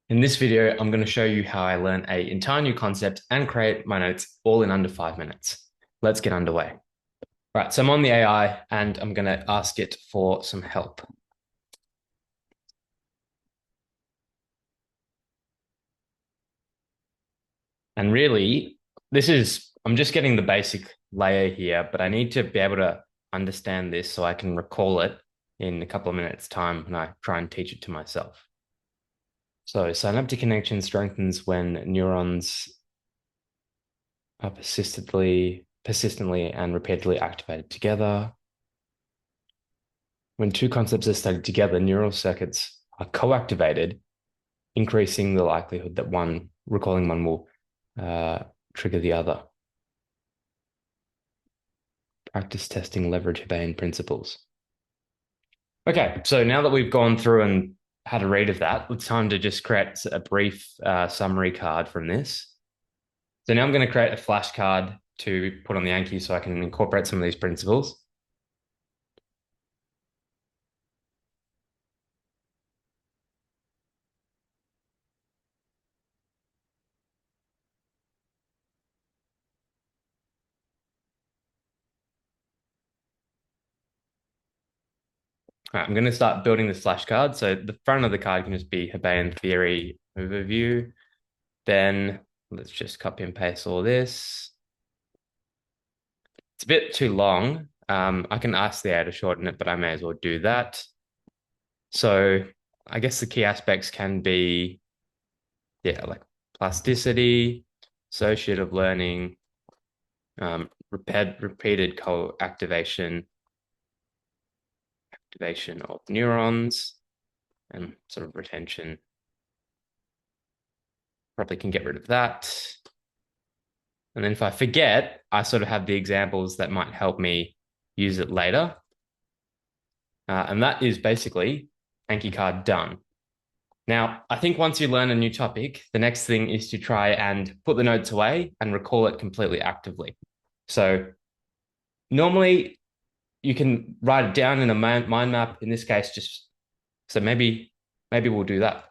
In this video, I'm going to show you how I learn an entire new concept and create my notes all in under 5 minutes. Let's get underway. All right, so I'm on the AI and I'm going to ask it for some help. And really, I'm just getting the basic layer here, but I need to be able to understand this so I can recall it in a couple of minutes' time when I try and teach it to myself. So synaptic connection strengthens when neurons are persistently and repeatedly activated together. When two concepts are studied together, neural circuits are co-activated, increasing the likelihood that recalling one will trigger the other. Practice testing leverage Bayesian principles. Okay, so now that we've gone through and had a read of that, it's time to just create a brief summary card from this. So now I'm going to create a flashcard to put on the Anki so I can incorporate some of these principles. All right, I'm going to start building this flashcard. So the front of the card can just be Hebrean theory overview. Then let's just copy and paste all this. It's a bit too long. I can ask the AI to shorten it, but I may as well do that. So I guess the key aspects can be, like plasticity, associative learning, repeated co-activation, activation of neurons, and sort of retention. Probably can get rid of that. And then if I forget, I sort of have the examples that might help me use it later. And that is basically Anki card done. Now, I think once you learn a new topic, the next thing is to try and put the notes away and recall it completely actively. So normally you can write it down in a mind map. In this case, so maybe we'll do that.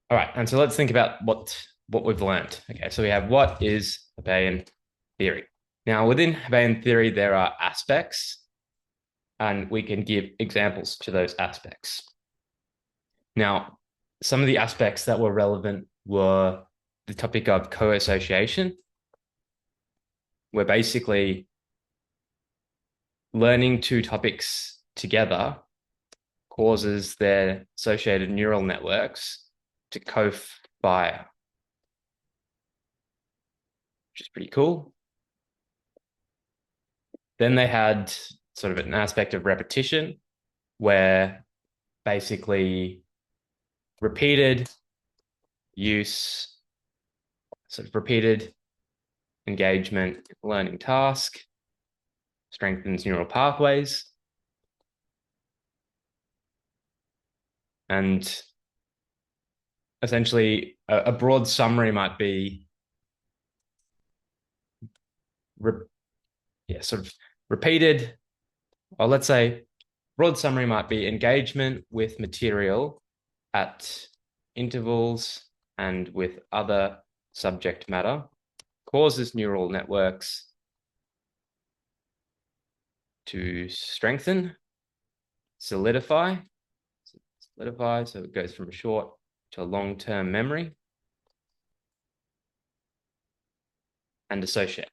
All right, and so let's think about what we've learned. Okay, so we have what is Bayesian theory. Now, within Bayesian theory, there are aspects, and we can give examples to those aspects. Now, some of the aspects that were relevant were the topic of co-association, where basically learning two topics together causes their associated neural networks to co-fire, which is pretty cool. Then they had sort of an aspect of repetition, where basically repeated use, sort of repeated engagement, learning task, strengthens neural pathways. And essentially, a broad summary might be sort of repeated, or let's say broad summary might be engagement with material at intervals and with other subject matter causes neural networks to strengthen, solidify, so it goes from a short to a long-term memory, and associate.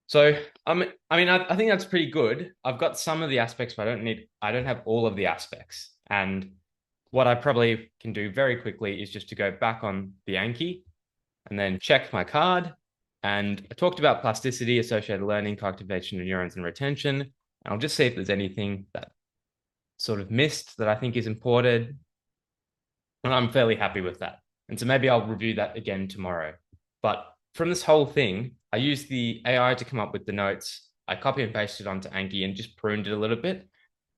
So I think that's pretty good. I've got some of the aspects, but I don't have all of the aspects. And what I probably can do very quickly is just to go back on the Anki and then check my card. And I talked about plasticity, associated learning, co-activation of neurons, and retention. And I'll just see if there's anything that sort of missed that I think is important. And I'm fairly happy with that. And so maybe I'll review that again tomorrow. But from this whole thing, I used the AI to come up with the notes. I copy and pasted onto Anki and just pruned it a little bit.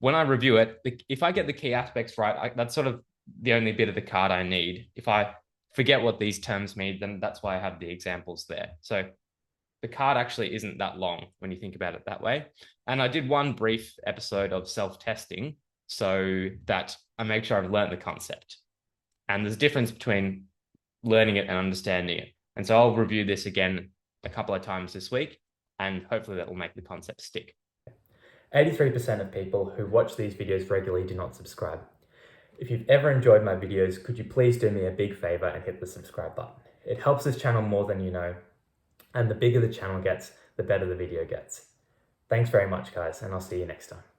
When I review it, if I get the key aspects right, that's sort of the only bit of the card I need. If I forget what these terms mean, then that's why I have the examples there. So the card actually isn't that long when you think about it that way. And I did one brief episode of self-testing so that I make sure I've learned the concept. And there's a difference between learning it and understanding it. And so I'll review this again a couple of times this week, and hopefully that will make the concept stick. 83% of people who watch these videos regularly do not subscribe. If you've ever enjoyed my videos, could you please do me a big favor and hit the subscribe button? It helps this channel more than you know, and the bigger the channel gets, the better the video gets. Thanks very much, guys, and I'll see you next time.